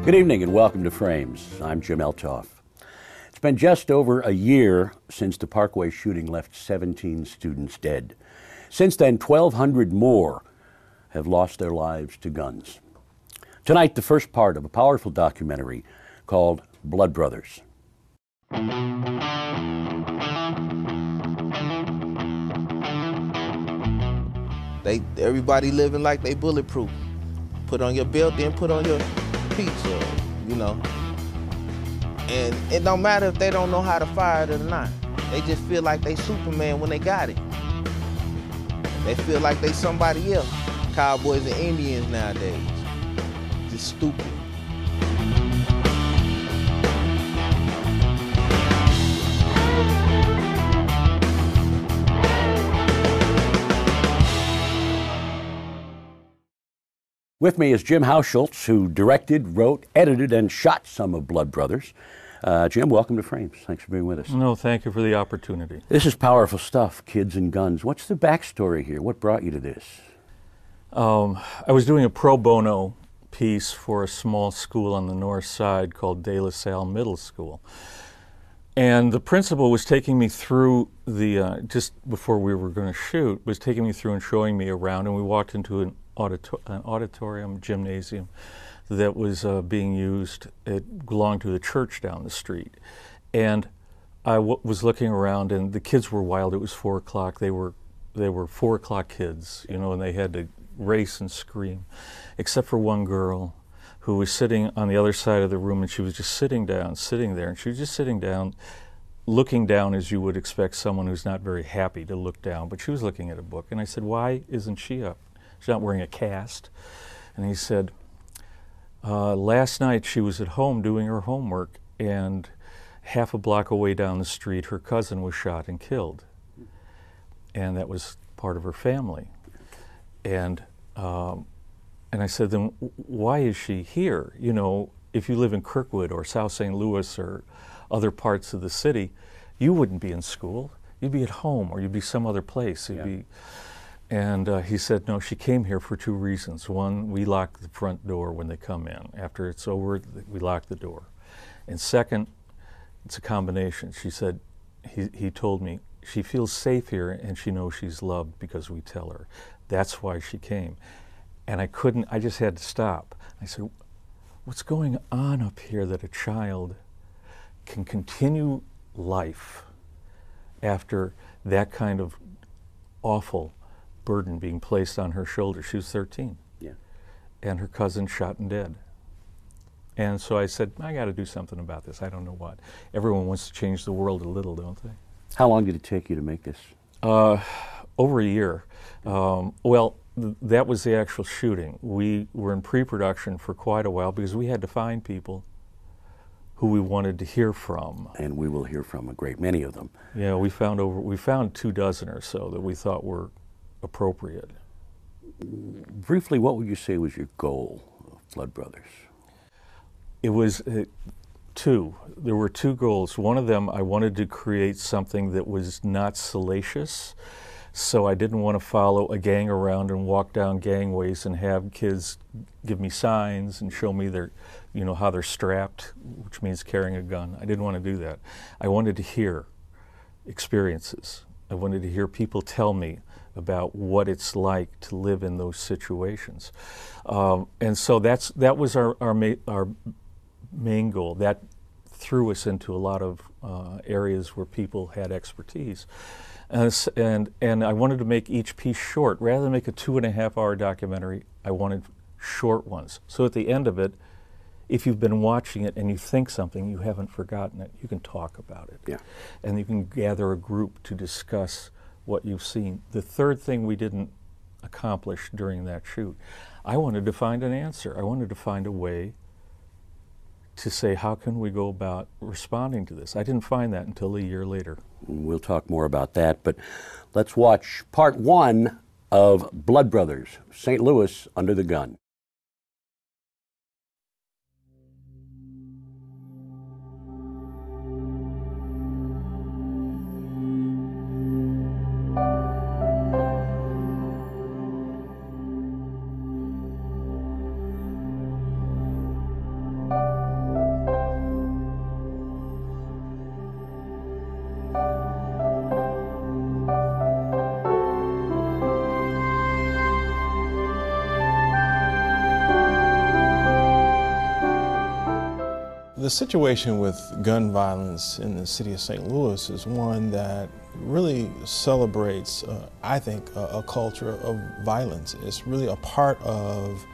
Good evening and welcome to Frames. I'm Jim Eltoff. It's been just over a year since the Parkway shooting left 17 students dead. Since then, 1,200 more have lost their lives to guns. Tonight, the first part of a powerful documentary called Blood Brothers. Everybody living like they bulletproof. Put on your belt, then put on your pizza, you know. And it don't matter if they don't know how to fire it or not. They just feel like they Superman when they got it. They feel like they somebody else. Cowboys and Indians nowadays. Just stupid. With me is Jim Hauschultz, who directed, wrote, edited, and shot some of Blood Brothers. Jim, welcome to Frames. Thanks for being with us. No, thank you for the opportunity. This is powerful stuff, kids and guns. What's the backstory here? What brought you to this? I was doing a pro bono piece for a small school on the north side called De La Salle Middle School. And the principal was taking me through just before we were going to shoot, was taking me through and showing me around, and we walked into an auditorium, gymnasium that was being used. It belonged to the church down the street. And I was looking around, and the kids were wild. It was 4 o'clock. They were 4 o'clock kids, you know, and they had to race and scream, except for one girl who was sitting on the other side of the room, and she was just sitting there, and she was just sitting down, looking down as you would expect someone who's not very happy to look down, but she was looking at a book. And I said, why isn't she up? She's not wearing a cast. And he said, last night she was at home doing her homework, and half a block away down the street her cousin was shot and killed. And that was part of her family. And I said, then why is she here? You know, if you live in Kirkwood or South St. Louis or other parts of the city, you wouldn't be in school. You'd be at home, or you'd be some other place. And he said, no, she came here for 2 reasons. One, we lock the front door when they come in. After it's over, we lock the door. And second, it's a combination. She said, he told me, she feels safe here and she knows she's loved because we tell her. That's why she came. And I just had to stop. I said, what's going on up here that a child can continue life after that kind of awful burden being placed on her shoulders? She was 13. Yeah. And her cousin shot and dead. And so I said, I got to do something about this. I don't know what. Everyone wants to change the world a little, don't they? How long did it take you to make this? Over a year. Well, that was the actual shooting. We were in pre-production for quite a while because we had to find people who we wanted to hear from. And we will hear from a great many of them. Yeah, we found 24 or so that we thought were appropriate. Briefly, what would you say was your goal of Blood Brothers? It was two. There were 2 goals. One of them, I wanted to create something that was not salacious. So I didn't want to follow a gang around and walk down gangways and have kids give me signs and show me how they're strapped, which means carrying a gun. I didn't want to do that. I wanted to hear experiences. I wanted to hear people tell me about what it's like to live in those situations. And so that was our main goal. That threw us into a lot of areas where people had expertise. And I wanted to make each piece short. Rather than make a 2.5-hour documentary, I wanted short ones. So at the end of it, if you've been watching it and you think something, you haven't forgotten it, you can talk about it. Yeah. And you can gather a group to discuss what you've seen. The third thing we didn't accomplish during that shoot, I wanted to find an answer. I wanted to find a way to say, how can we go about responding to this? I didn't find that until a year later. We'll talk more about that, but let's watch part 1 of Blood Brothers, St. Louis Under the Gun. The situation with gun violence in the city of St. Louis is one that really celebrates, I think, a culture of violence. It's really a part of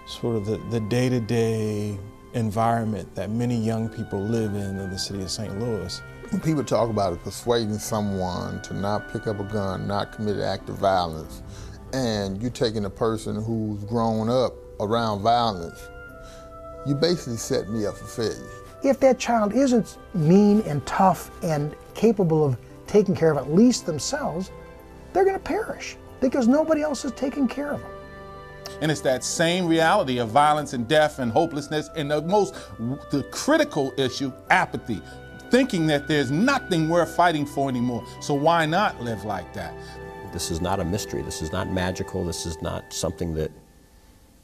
sort of the day-to-day environment that many young people live in the city of St. Louis. When people talk about it, persuading someone to not pick up a gun, not commit an act of violence, and you're taking a person who's grown up around violence, you basically set me up for failure. If that child isn't mean and tough and capable of taking care of at least themselves, they're going to perish because nobody else is taking care of them. And it's that same reality of violence and death and hopelessness, and the critical issue, apathy, thinking that there's nothing worth fighting for anymore. So why not live like that? This is not a mystery. This is not magical. This is not something that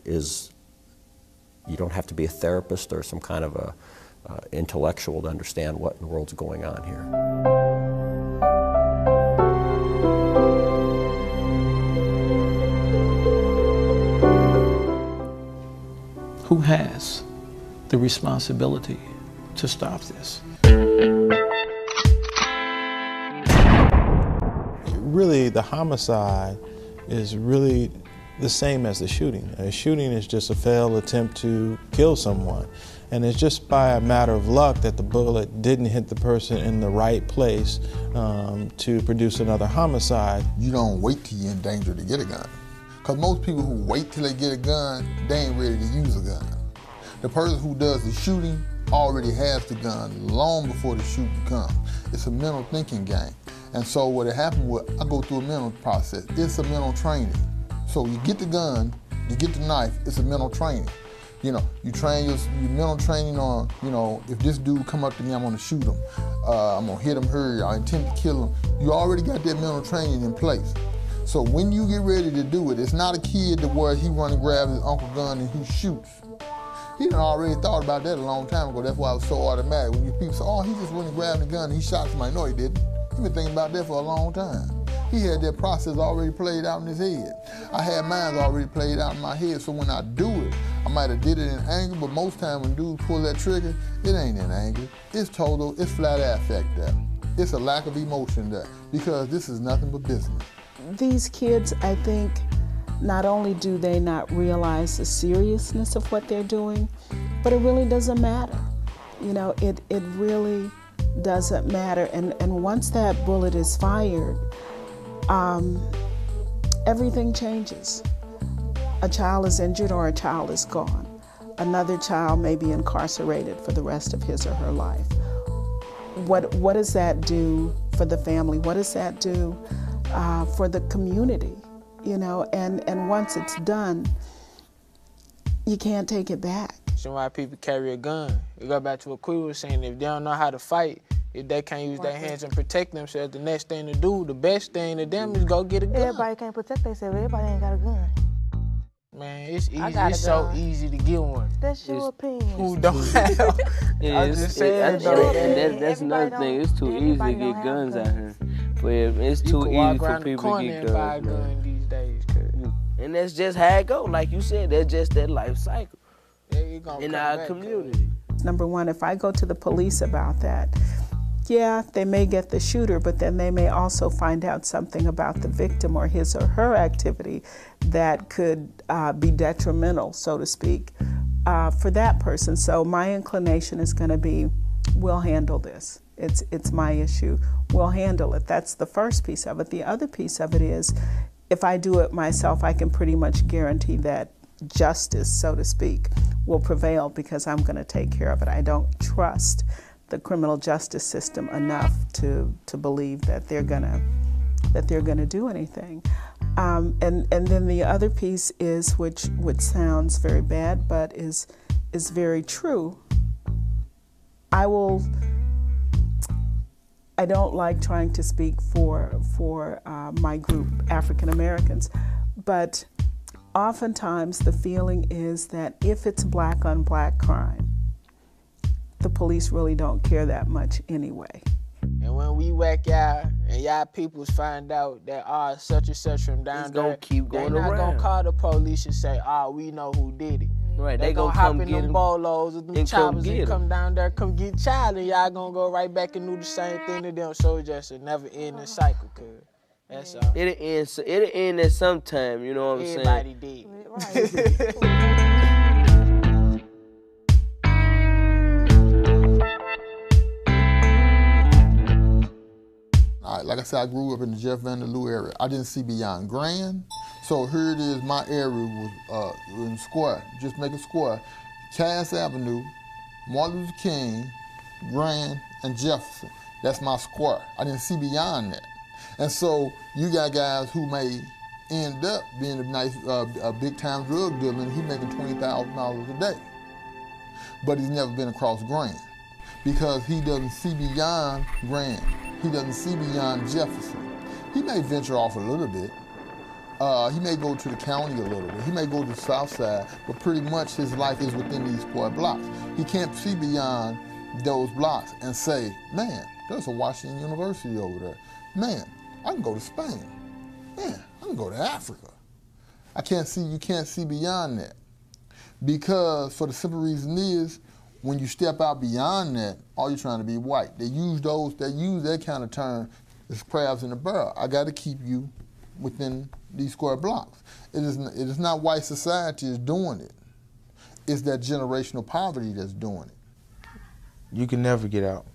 is, you don't have to be a therapist or some kind of a intellectual to understand what in the world's going on here. Who has the responsibility to stop this? Really, the homicide is really the same as the shooting. A shooting is just a failed attempt to kill someone. And it's just by a matter of luck that the bullet didn't hit the person in the right place to produce another homicide. You don't wait till you're in danger to get a gun. Because most people who wait till they get a gun, they ain't ready to use a gun. The person who does the shooting already has the gun long before the shooting comes. It's a mental thinking game. And so what happened was, I go through a mental process. It's a mental training. So you get the gun, you get the knife, it's a mental training. You know, you train your mental training on, you know, if this dude come up to me, I'm gonna shoot him. I'm gonna hit him here, I intend to kill him. You already got that mental training in place. So when you get ready to do it, it's not a kid that where he run and grab his uncle's gun and he shoots. He done already thought about that a long time ago. That's why it was so automatic. When you people say, oh, he just went and grabbed the gun and he shot somebody. No, he didn't. He been thinking about that for a long time. He had that process already played out in his head. I had mine already played out in my head, so when I do it, I might have did it in anger, but most times when dudes pull that trigger, it ain't in anger. It's total, it's flat affect there. It's a lack of emotion there, because this is nothing but business. These kids, I think, not only do they not realize the seriousness of what they're doing, but it really doesn't matter. You know, it really doesn't matter. And once that bullet is fired, everything changes. A child is injured or a child is gone. Another child may be incarcerated for the rest of his or her life. What does that do for the family? What does that do for the community? You know, and once it's done, you can't take it back. So why people carry a gun? It go back to what Queen was saying, if they don't know how to fight, if they can't use their hands and protect themselves, the next thing to do, the best thing to them is go get a gun. Everybody can't protect themselves, everybody ain't got a gun. Man, it's easy. It's so easy to get one. That's your opinion. Who don't have? I'm just saying, that's another thing. It's too easy to get guns out here. But it's too easy for people to get guns. Gun these days, and that's just how it go. Like you said, that's just that life cycle in our community. Number one, if I go to the police about that, yeah, they may get the shooter, but then they may also find out something about the victim or his or her activity that could be detrimental, so to speak, for that person. So my inclination is going to be, we'll handle this. It's my issue. We'll handle it. That's the first piece of it. The other piece of it is, if I do it myself, I can pretty much guarantee that justice, so to speak, will prevail because I'm going to take care of it. I don't trust the criminal justice system enough to believe that they're gonna do anything. And then the other piece is, which sounds very bad, but is very true. I don't like trying to speak for my group, African Americans, but oftentimes the feeling is that if it's black on black crime, the police really don't care that much anyway. And when we whack y'all and y'all peoples find out that such and such from down there, keep going they're not around. gonna call the police and say, we know who did it. Right, they gonna hop come in get them him bolos and them and come choppers get and him. come down there, come get child, and y'all gonna go right back and do the same thing to them. So it's just a never-ending cycle, cuz. That's all. It'll end at some time, you know what I'm saying? Everybody did. All right, like I said, I grew up in the Jeff Vanderloo area. I didn't see beyond Grand. So here it is, my area was in square, just make a square. Cass Avenue, Martin Luther King, Grand, and Jefferson. That's my square. I didn't see beyond that. And so you got guys who may end up being a big-time drug dealer, and he's making $20,000 a day. But he's never been across Grand because he doesn't see beyond Grand. He doesn't see beyond Jefferson. He may venture off a little bit. He may go to the county a little bit. He may go to the south side, but pretty much his life is within these square blocks. He can't see beyond those blocks and say, man, there's a Washington University over there. Man, I can go to Spain. Man, I can go to Africa. You can't see beyond that. Because for the simple reason is, when you step out beyond that, all you're trying to be white. They use that kind of term as crabs in the barrel. I got to keep you within these square blocks. It is not white society that's doing it. It's that generational poverty that's doing it. You can never get out.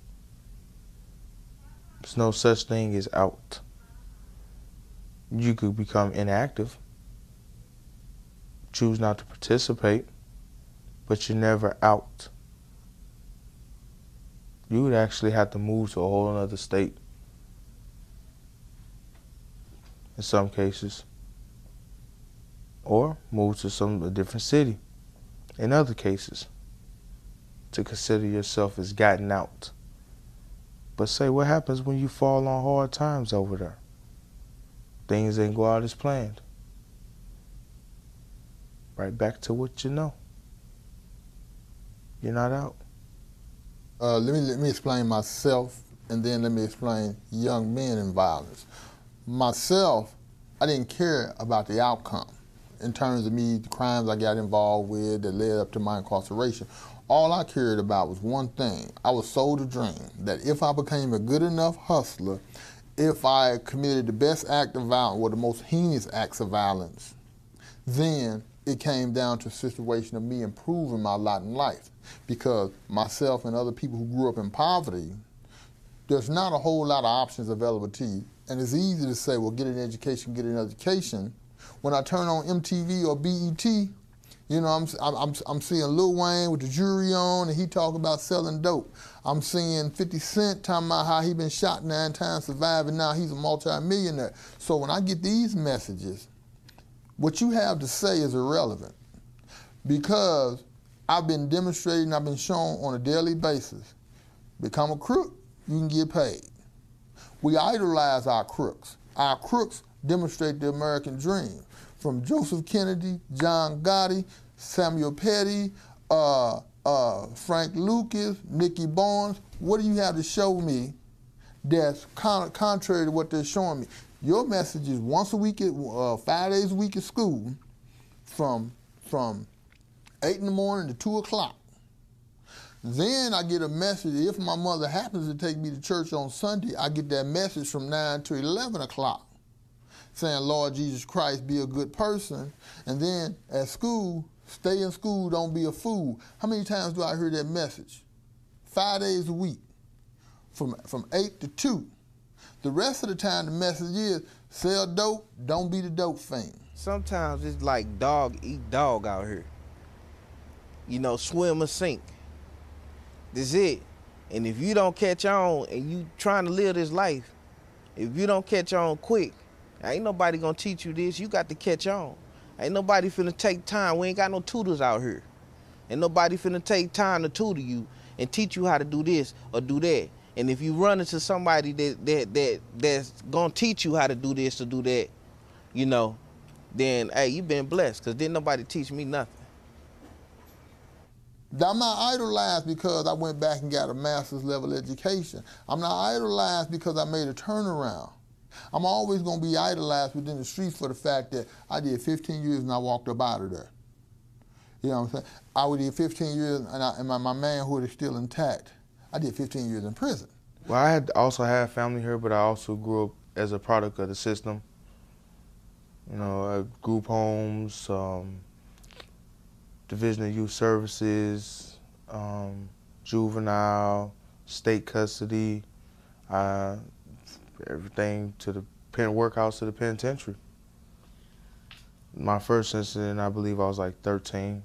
There's no such thing as out. You could become inactive, choose not to participate, but you're never out. You would actually have to move to a whole other state in some cases, or move to a different city in other cases to consider yourself as gotten out. But say, what happens when you fall on hard times over there? Things ain't go out as planned. Right back to what you know. You're not out. Let me explain myself, and then let me explain young men in violence. Myself, I didn't care about the outcome in terms of me, the crimes I got involved with that led up to my incarceration. All I cared about was one thing. I was sold a dream that if I became a good enough hustler, if I committed the best act of violence or the most heinous acts of violence, then it came down to a situation of me improving my lot in life. Because myself and other people who grew up in poverty, there's not a whole lot of options available to you. And it's easy to say, well, get an education, get an education. When I turn on MTV or BET, you know, I'm seeing Lil Wayne with the jewelry on, and he talk about selling dope. I'm seeing 50 Cent talking about how he been shot 9 times, surviving, now he's a multi-millionaire. So when I get these messages, what you have to say is irrelevant, because I've been demonstrating, I've been shown on a daily basis, become a crook, you can get paid. We idolize our crooks. Our crooks demonstrate the American dream. From Joseph Kennedy, John Gotti, Samuel Petty, Frank Lucas, Nicky Barnes. What do you have to show me that's contrary to what they're showing me? Your message is once a week, 5 days a week at school, from 8 in the morning to 2 o'clock. Then I get a message, if my mother happens to take me to church on Sunday, I get that message from 9 to 11 o'clock saying, Lord Jesus Christ, be a good person. And then at school, stay in school, don't be a fool. How many times do I hear that message? 5 days a week, from 8 to 2. The rest of the time, the message is, sell dope, don't be the dope fiend. Sometimes it's like dog eat dog out here. You know, swim or sink. That's it. And if you don't catch on and you trying to live this life, if you don't catch on quick, ain't nobody gonna teach you this. You got to catch on. Ain't nobody finna take time. We ain't got no tutors out here. Ain't nobody finna take time to tutor you and teach you how to do this or do that. And if you run into somebody that's gonna teach you how to do this or do that, you know, then hey, you been blessed, because didn't nobody teach me nothing. I'm not idolized because I went back and got a master's level education. I'm not idolized because I made a turnaround. I'm always going to be idolized within the streets for the fact that I did 15 years and I walked up out of there. You know what I'm saying? I did 15 years, and my manhood is still intact. I did 15 years in prison. Well, I also had family here, but I also grew up as a product of the system. You know, group homes, Division of Youth Services, juvenile, state custody, everything to the workhouse to the penitentiary. My first incident, I believe I was like 13.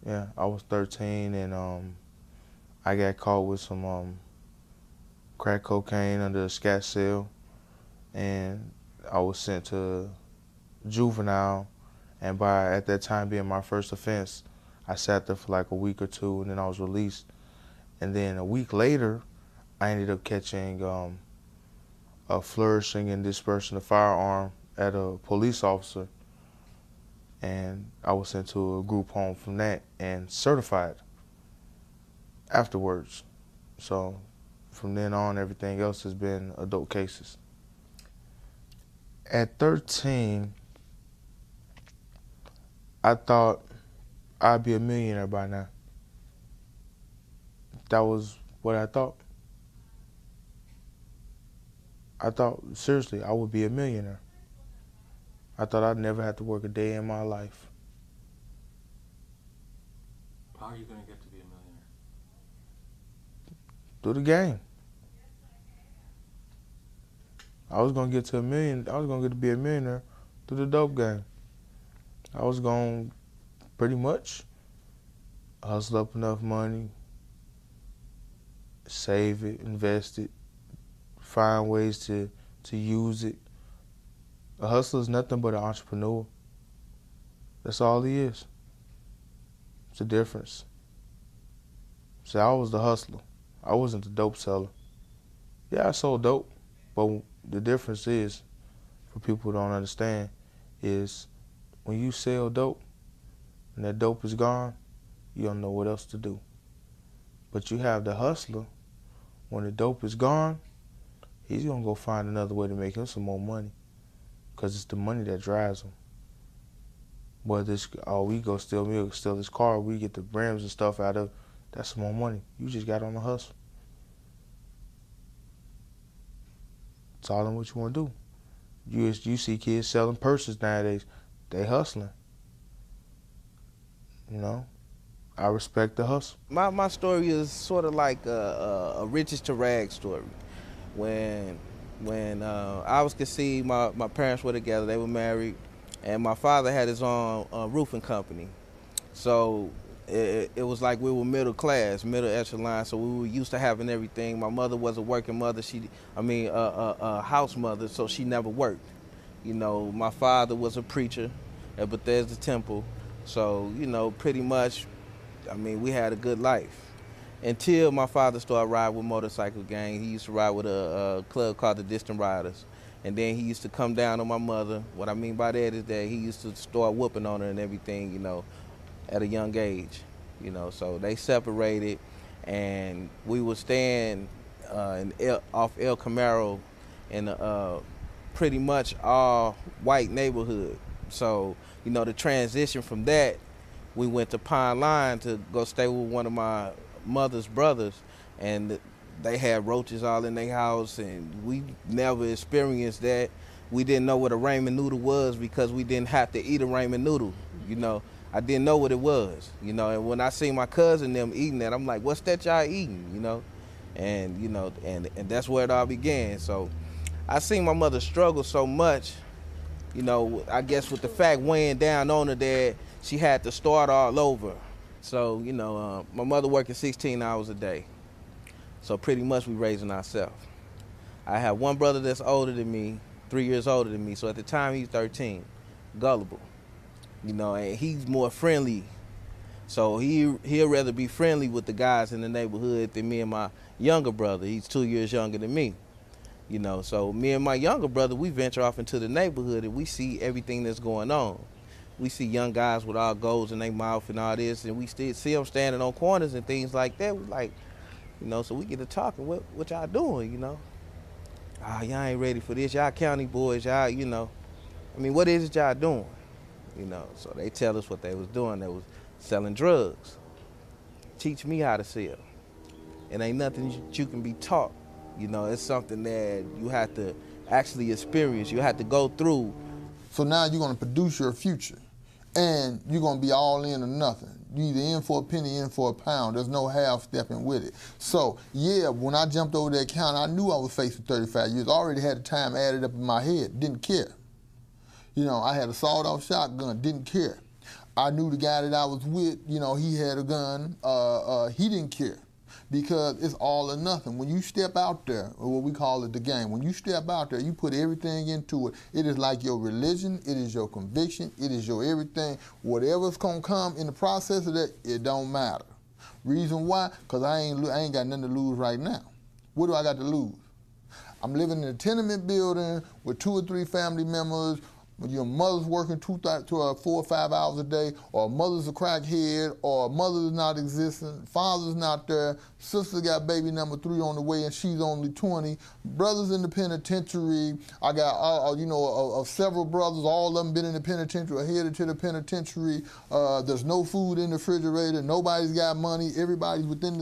Yeah, I was 13, and I got caught with some crack cocaine under a scat cell, and I was sent to juvenile, and at that time being my first offense, I sat there for like a week or two, and then I was released. And then a week later, I ended up catching a flourishing and dispersing a firearm at a police officer, and I was sent to a group home from that and certified afterwards. So from then on, everything else has been adult cases. At 13, I thought I'd be a millionaire by now. That was what I thought. I thought, seriously, I would be a millionaire. I thought I'd never have to work a day in my life. How are you going to get to be a millionaire? Through the game. I was going to get to be a millionaire through the dope game. I was going to pretty much hustle up enough money, save it, invest it, find ways to use it. A hustler is nothing but an entrepreneur. That's all he is. It's a difference. See, I was the hustler. I wasn't the dope seller. Yeah, I sold dope, but the difference is, for people who don't understand, is when you sell dope and that dope is gone, you don't know what else to do. But you have the hustler, when the dope is gone, he's gonna go find another way to make him some more money, because it's the money that drives him. Whether it's, we go steal this car, we get the rims and stuff out of, that's some more money. You just got on the hustle. It's all in what you want to do. You see kids selling purses nowadays. They hustling. You know, I respect the hustle. My story is sort of like a riches to rags story. When I was conceived, my parents were together. They were married, and my father had his own roofing company. So it was like we were middle class, middle echelon. So we were used to having everything. My mother was a working mother. A house mother, so she never worked. You know, my father was a preacher at Bethesda Temple. So, you know, pretty much, we had a good life. Until my father started riding with motorcycle gang. He used to ride with a club called the Distant Riders. And then he used to come down on my mother. What I mean by that is that he used to start whooping on her and everything, you know, at a young age. You know, so they separated, and we were staying off El Camaro in a pretty much all white neighborhood. So, you know, the transition from that, we went to Pine Line to go stay with one of my mother's brothers, and they had roaches all in their house, and we never experienced that. We didn't know what a ramen noodle was because we didn't have to eat a ramen noodle. You know, I didn't know what it was, you know, and when I seen my cousin them eating that, I'm like, what's that y'all eating, you know? And, you know, and that's where it all began. So I seen my mother struggle so much, you know, I guess with the fact weighing down on her that she had to start all over. So, you know, my mother working 16 hours a day. So pretty much we raising ourselves. I have one brother that's older than me, 3 years older than me. So at the time he's 13, gullible, you know, and he's more friendly. So he'll rather be friendly with the guys in the neighborhood than me and my younger brother. He's 2 years younger than me, you know. So me and my younger brother, we venture off into the neighborhood and we see everything that's going on. We see young guys with all golds in their mouth and all this, and we still see them standing on corners and things like that. We like, you know, so we get to talking, what y'all doing, you know? Y'all ain't ready for this. Y'all county boys, y'all, you know. What is it y'all doing? You know, so they tell us what they was doing. They was selling drugs. Teach me how to sell. It ain't nothing you can be taught. You know, it's something that you have to actually experience. You have to go through. So now you're gonna produce your future, and you're gonna be all in or nothing. You either in for a penny, in for a pound. There's no half stepping with it. So yeah, when I jumped over that counter, I knew I was facing 35 years. I already had the time added up in my head, didn't care. You know, I had a sawed-off shotgun, didn't care. I knew the guy that I was with, you know, he had a gun, he didn't care. Because it's all or nothing. When you step out there, or what we call it the game, when you step out there, you put everything into it. It is like your religion, it is your conviction, it is your everything. Whatever's gonna come in the process of that, it don't matter. Reason why? Because I ain't got nothing to lose right now. What do I got to lose? I'm living in a tenement building with 2 or 3 family members. Your mother's working 4 or 5 hours a day, or a mother's a crackhead, or a mother's not existing, father's not there, sister got baby number 3 on the way and she's only 20, brother's in the penitentiary. I got, you know, several brothers, all of them been in the penitentiary, headed to the penitentiary. There's no food in the refrigerator, nobody's got money, everybody's within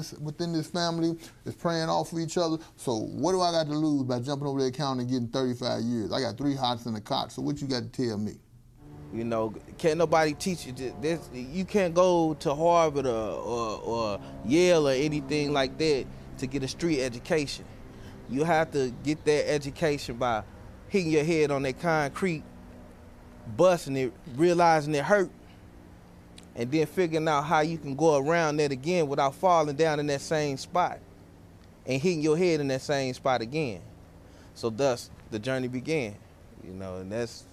this family is praying off for each other. So what do I got to lose by jumping over that counter and getting 35 years? I got 3 hots in the cot, so what you got to tell me? You know, can't nobody teach you this. You can't go to Harvard or Yale or anything like that to get a street education. You have to get that education by hitting your head on that concrete, busting it, realizing it hurt, and then figuring out how you can go around that again without falling down in that same spot and hitting your head in that same spot again. So thus the journey began, you know, and that's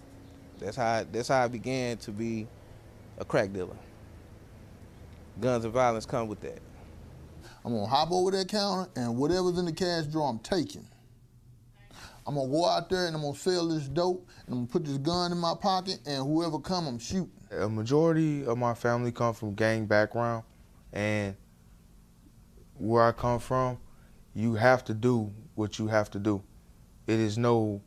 how I began to be a crack dealer. Guns and violence come with that. I'm gonna hop over that counter and whatever's in the cash drawer, I'm taking. I'm gonna go out there and I'm gonna sell this dope and I'm gonna put this gun in my pocket and whoever come, I'm shooting. A majority of my family come from gang background, and where I come from, you have to do what you have to do. It is no,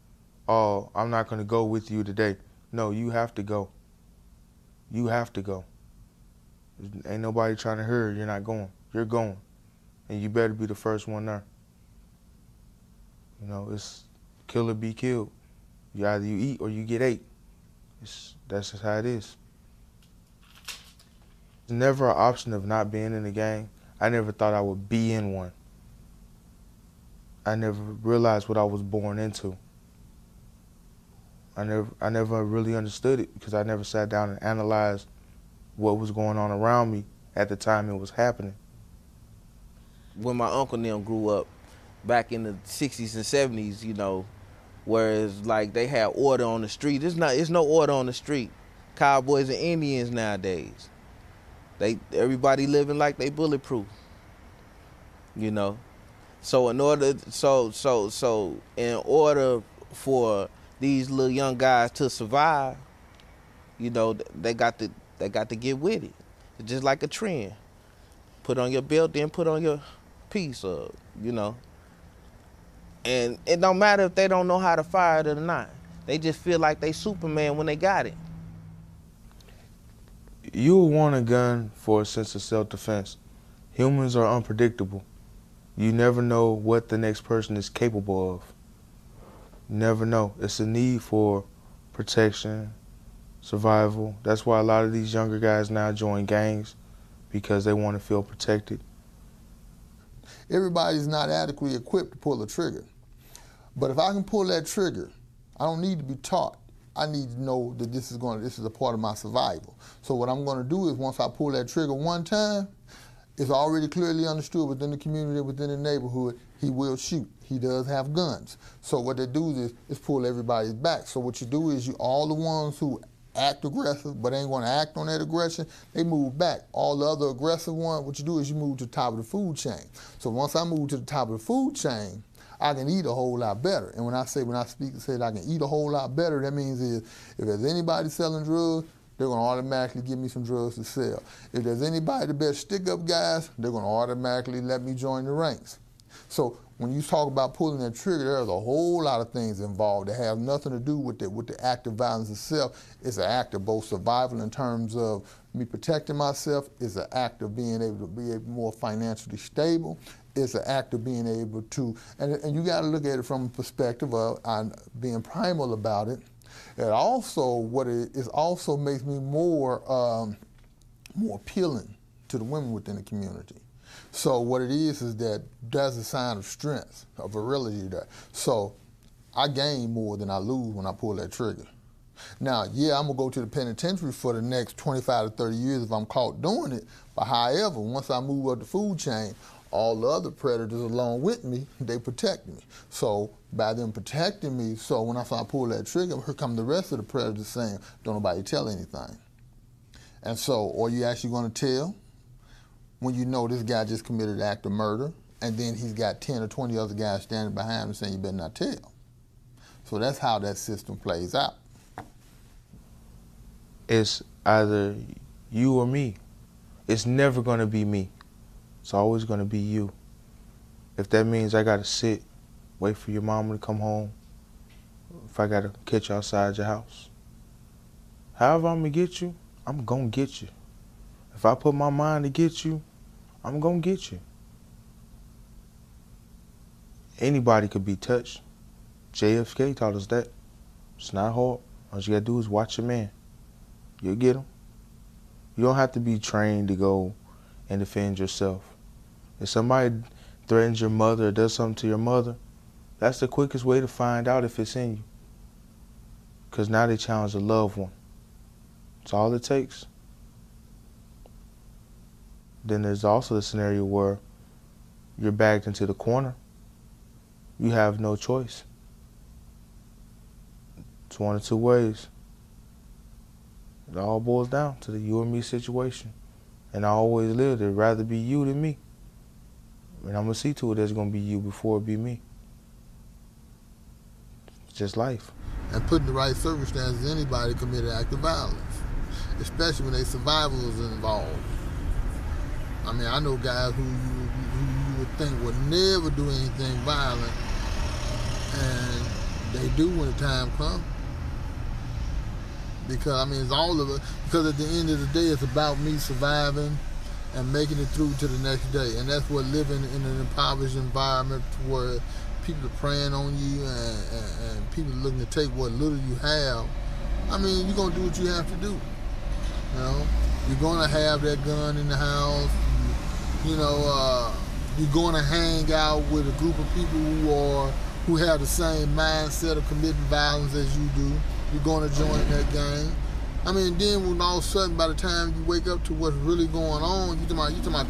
oh, I'm not gonna go with you today. No, you have to go. You have to go. Ain't nobody trying to hurry, you're not going. You're going. And you better be the first one there. You know, it's kill or be killed. Either you eat or you get ate. That's just how it is. There's never an option of not being in a gang. I never thought I would be in one. I never realized what I was born into. I never really understood it because I never sat down and analyzed what was going on around me at the time it was happening. When my uncle and them grew up back in the 60s and 70s, you know, whereas like they had order on the street. It's no order on the street. Cowboys and Indians nowadays. Everybody living like they bulletproof. You know. So in order for these little young guys to survive, you know, they got to get with it. It's just like a trend. Put on your belt, then put on your piece, you know. And it don't matter if they don't know how to fire it or not. They just feel like they Superman when they got it. You will want a gun for a sense of self-defense. Humans are unpredictable. You never know what the next person is capable of. You never know. It's a need for protection, survival. That's why a lot of these younger guys now join gangs, because they want to feel protected. Everybody's not adequately equipped to pull a trigger. But if I can pull that trigger, I don't need to be taught. I need to know that this is a part of my survival. So what I'm going to do is once I pull that trigger one time, it's already clearly understood within the community, within the neighborhood, he will shoot. He does have guns. So what they do is pull everybody's back. So what you do is all the ones who act aggressive but ain't going to act on that aggression, they move back. All the other aggressive ones, what you do is you move to the top of the food chain. So once I move to the top of the food chain, I can eat a whole lot better. And when I say that I can eat a whole lot better, that means if there's anybody selling drugs, they're going to automatically give me some drugs to sell. If there's anybody the best stick-up guys, they're going to automatically let me join the ranks. So when you talk about pulling that trigger, there's a whole lot of things involved that have nothing to do with the act of violence itself. It's an act of both survival in terms of Me protecting myself is an act of being able to be more financially stable. It's an act of being able to, and you got to look at it from a perspective of being primal about it. And also, what it is also makes me more appealing to the women within the community. So what it is that that's a sign of strength, of virility there. So I gain more than I lose when I pull that trigger. Now, yeah, I'm gonna go to the penitentiary for the next 25 to 30 years if I'm caught doing it, but however, once I move up the food chain, all the other predators along with me, they protect me. So by them protecting me, so when I pull that trigger, here come the rest of the predators saying, don't nobody tell anything. And so, are you actually gonna tell when you know this guy just committed an act of murder, and then he's got 10 or 20 other guys standing behind him saying you better not tell? So that's how that system plays out. It's either you or me. It's never gonna be me. It's always gonna be you. If that means I gotta sit, wait for your mama to come home, if I gotta catch you outside your house, however I'm gonna get you, I'm gonna get you. If I put my mind to get you, I'm gonna get you. Anybody could be touched. JFK taught us that. It's not hard. All you gotta do is watch your man. You'll get him. You don't have to be trained to go and defend yourself. If somebody threatens your mother or does something to your mother, that's the quickest way to find out if it's in you. Because now they challenge a loved one. That's all it takes. Then there's also the scenario where you're backed into the corner. You have no choice. It's one of two ways. It all boils down to the you and me situation. And I always lived it. It'd rather be you than me. And I'm going to see to it there's going to be you before it be me. It's just life. And put in the right circumstances, anybody commit an act of violence, especially when their survival is involved. I mean, I know guys who you would think would never do anything violent, and they do when the time comes. Because, I mean, it's all of it. Because at the end of the day, it's about me surviving and making it through to the next day. And that's what living in an impoverished environment where people are preying on you and people are looking to take what little you have. I mean, you're going to do what you have to do. You know, you're going to have that gun in the house. You know, you're going to hang out with a group of people who have the same mindset of committing violence as you do. You're going to join that gang. I mean, then when all of a sudden, by the time you wake up to what's really going on, you're talking about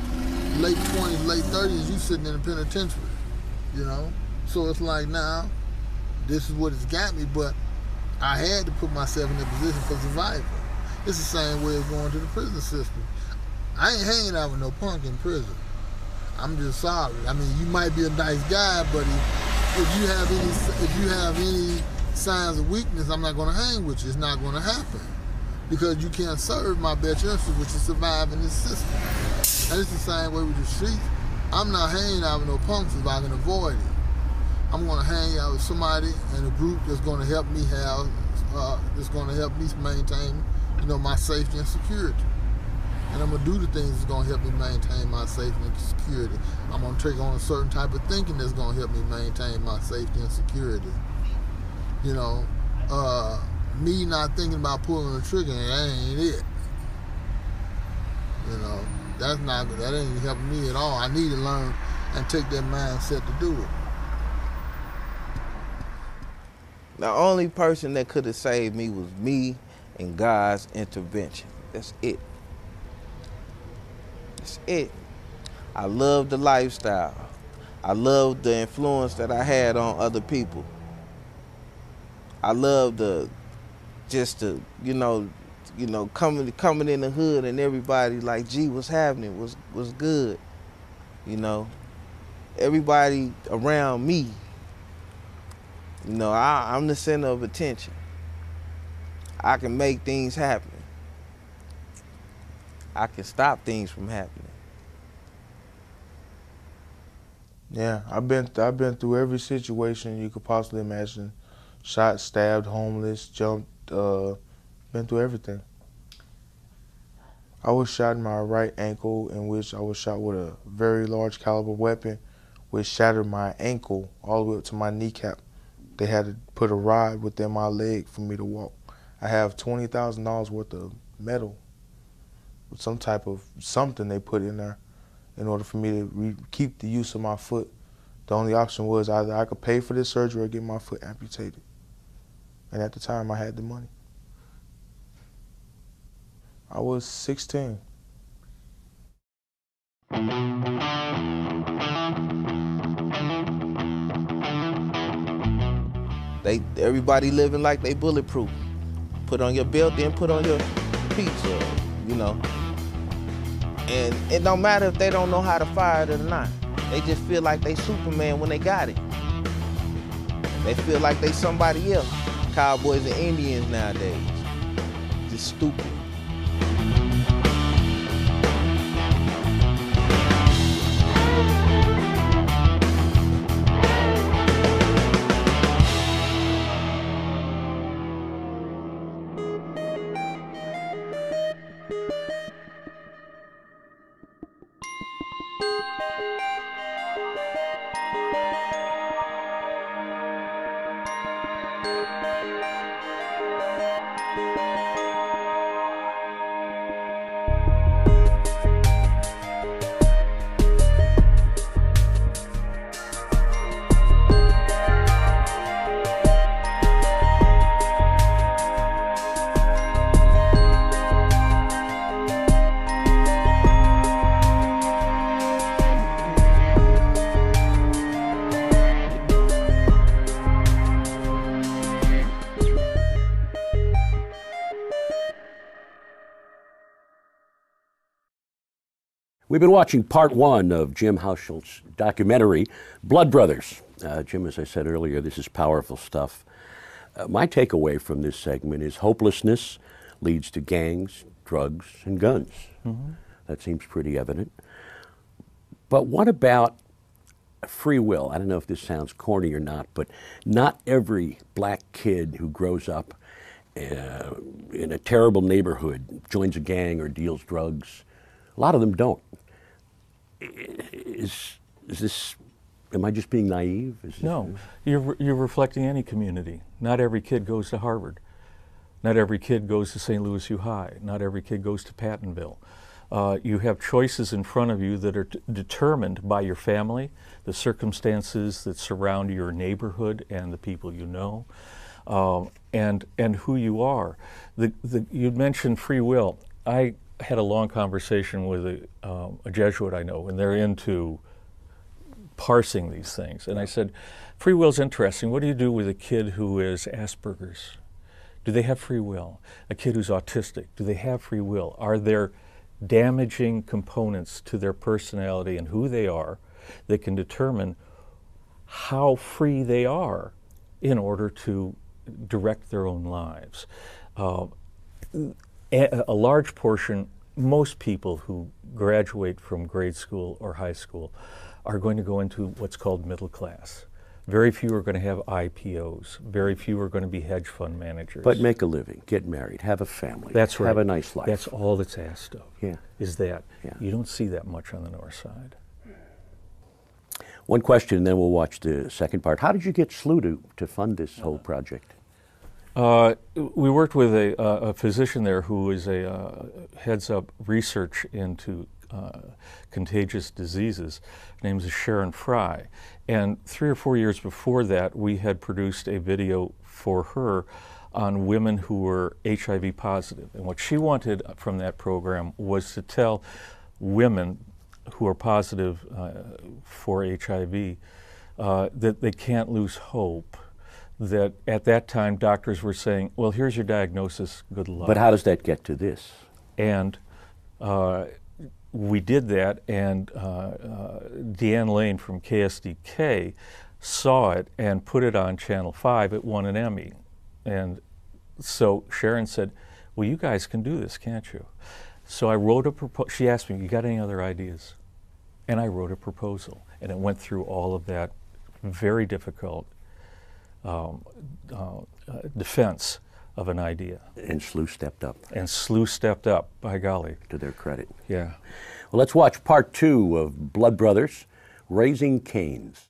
late 20s, late 30s, you sitting in the penitentiary, you know? So it's like, now, this is what it's got me, but I had to put myself in a position for survival. It's the same way as going to the prison system. I ain't hanging out with no punk in prison. I'm just sorry. I mean, you might be a nice guy, but if you have any signs of weakness, I'm not going to hang with you. It's not going to happen because you can't serve my best interest, which is survive in this system. And it's the same way with the streets. I'm not hanging out with no punks if I can avoid it. I'm going to hang out with somebody in a group that's going to help me maintain, you know, my safety and security. And I'm going to do the things that's going to help me maintain my safety and security. I'm going to take on a certain type of thinking that's going to help me maintain my safety and security. You know, me not thinking about pulling the trigger, that ain't it. You know, that ain't helping me at all. I need to learn and take that mindset to do it. The only person that could have saved me was me and God's intervention. That's it. That's it. I love the lifestyle. I love the influence that I had on other people. I love you know, coming in the hood and everybody like, gee, what's happening? Was good. You know, everybody around me. You know, I'm the center of attention. I can make things happen. I can stop things from happening. Yeah, I've been through every situation you could possibly imagine. Shot, stabbed, homeless, jumped, been through everything. I was shot in my right ankle, in which I was shot with a very large caliber weapon, which shattered my ankle all the way up to my kneecap. They had to put a rod within my leg for me to walk. I have $20,000 worth of metal, with some type of something they put in there in order for me to keep the use of my foot. The only option was either I could pay for this surgery or get my foot amputated. And at the time, I had the money. I was 16. Everybody living like they bulletproof. Put on your belt, then put on your pizza, you know. And it don't matter if they don't know how to fire it or not. They just feel like they Superman when they got it. They feel like they somebody else. Cowboys and Indians nowadays. Just stupid. We've been watching part one of Jim Hauschildt's documentary, Blood Brothers. Jim, as I said earlier, this is powerful stuff. My takeaway from this segment is hopelessness leads to gangs, drugs, and guns. Mm-hmm. That seems pretty evident. But what about free will? I don't know if this sounds corny or not, but not every black kid who grows up in a terrible neighborhood joins a gang or deals drugs. A lot of them don't. Is this, am I just being naive? No, you're reflecting any community. Not every kid goes to Harvard. Not every kid goes to St. Louis U High. Not every kid goes to Pattonville. You have choices in front of you that are determined by your family, the circumstances that surround your neighborhood and the people you know, and who you are. You mentioned free will. I had a long conversation with a Jesuit I know, and they're into parsing these things. And I said, free will's interesting. What do you do with a kid who is Asperger's? Do they have free will? A kid who's autistic, do they have free will? Are there damaging components to their personality and who they are that can determine how free they are in order to direct their own lives? A large portion, most people who graduate from grade school or high school are going to go into what's called middle class. Very few are going to have IPOs. Very few are going to be hedge fund managers. But make a living, get married, have a family. That's right. Have a nice life. That's all that's asked of. Yeah. Is that. Yeah. You don't see that much on the north side. One question, and then we'll watch the second part. How did you get SLU to fund this whole project? We worked with a physician there who is heads up research into contagious diseases. Her name is Sharon Fry. And 3 or 4 years before that, we had produced a video for her on women who were HIV positive. And what she wanted from that program was to tell women who are positive for HIV that they can't lose hope. That at that time doctors were saying, well, here's your diagnosis, good luck. But how does that get to this? And we did that, and Deanne Lane from KSDK saw it and put it on Channel 5. It won an Emmy. And so Sharon said, well, you guys can do this, can't you? So I wrote a proposal. She asked me, you got any other ideas? And I wrote a proposal. And it went through all of that very difficult defense of an idea. And SLU stepped up. And SLU stepped up, by golly. To their credit. Yeah. Well, let's watch part 2 of Blood Brothers, Raising Canes.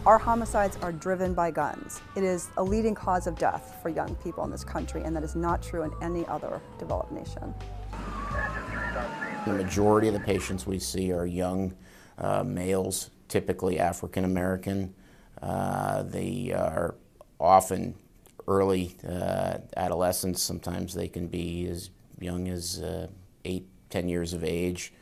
Our homicides are driven by guns. It is a leading cause of death for young people in this country, and that is not true in any other developed nation. The majority of the patients we see are young males, typically African American. They are often early adolescents. Sometimes they can be as young as 8, 10 years of age.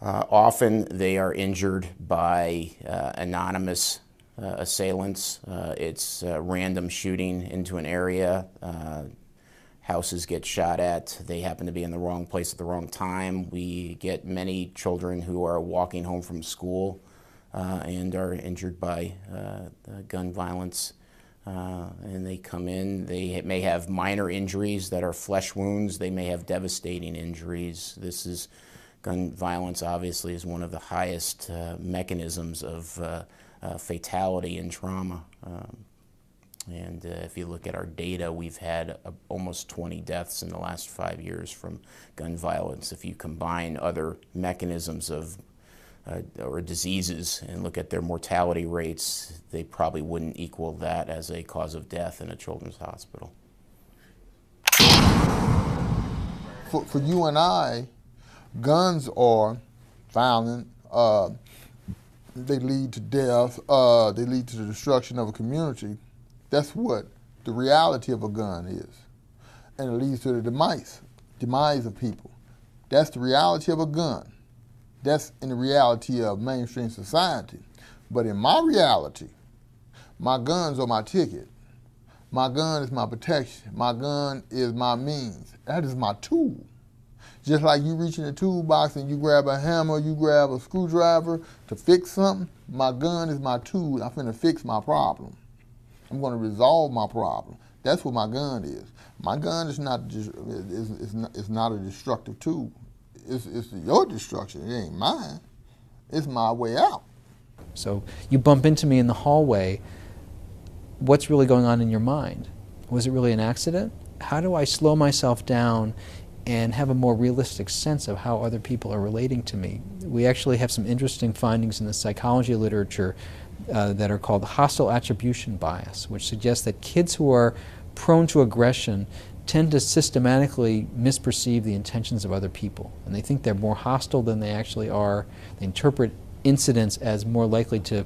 Often they are injured by anonymous assailants. It's random shooting into an area. Houses get shot at. They happen to be in the wrong place at the wrong time. We get many children who are walking home from school and are injured by gun violence. And they come in, they may have minor injuries that are flesh wounds. They may have devastating injuries. Gun violence obviously is one of the highest mechanisms of fatality and trauma. And if you look at our data, we've had almost 20 deaths in the last 5 years from gun violence. If you combine other mechanisms of or diseases and look at their mortality rates, they probably wouldn't equal that as a cause of death in a children's hospital. For you and I, guns are violent. They lead to death. They lead to the destruction of a community. That's what the reality of a gun is. And it leads to the demise of people. That's the reality of a gun. That's in the reality of mainstream society. But in my reality, my guns are my ticket. My gun is my protection. My gun is my means. That is my tool. Just like you reach in the toolbox and you grab a hammer, you grab a screwdriver to fix something, my gun is my tool. I'm finna fix my problem. I'm gonna resolve my problem. That's what my gun is. My gun is not a destructive tool. It's your destruction, it ain't mine. It's my way out. So you bump into me in the hallway, what's really going on in your mind? Was it really an accident? How do I slow myself down and have a more realistic sense of how other people are relating to me? We actually have some interesting findings in the psychology literature that are called hostile attribution bias, which suggests that kids who are prone to aggression tend to systematically misperceive the intentions of other people. And they think they're more hostile than they actually are. They interpret incidents as more likely to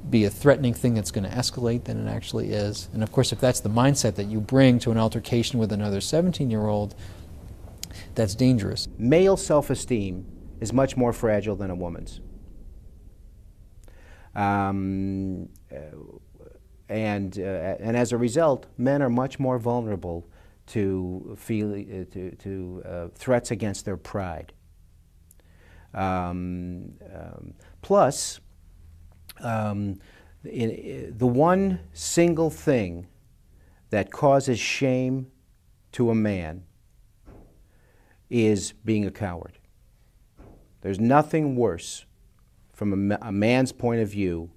be a threatening thing that's going to escalate than it actually is. And of course, if that's the mindset that you bring to an altercation with another 17-year-old, that's dangerous. Male self-esteem is much more fragile than a woman's. And as a result, men are much more vulnerable to threats against their pride. Plus, the one single thing that causes shame to a man is being a coward. There's nothing worse from a man's point of view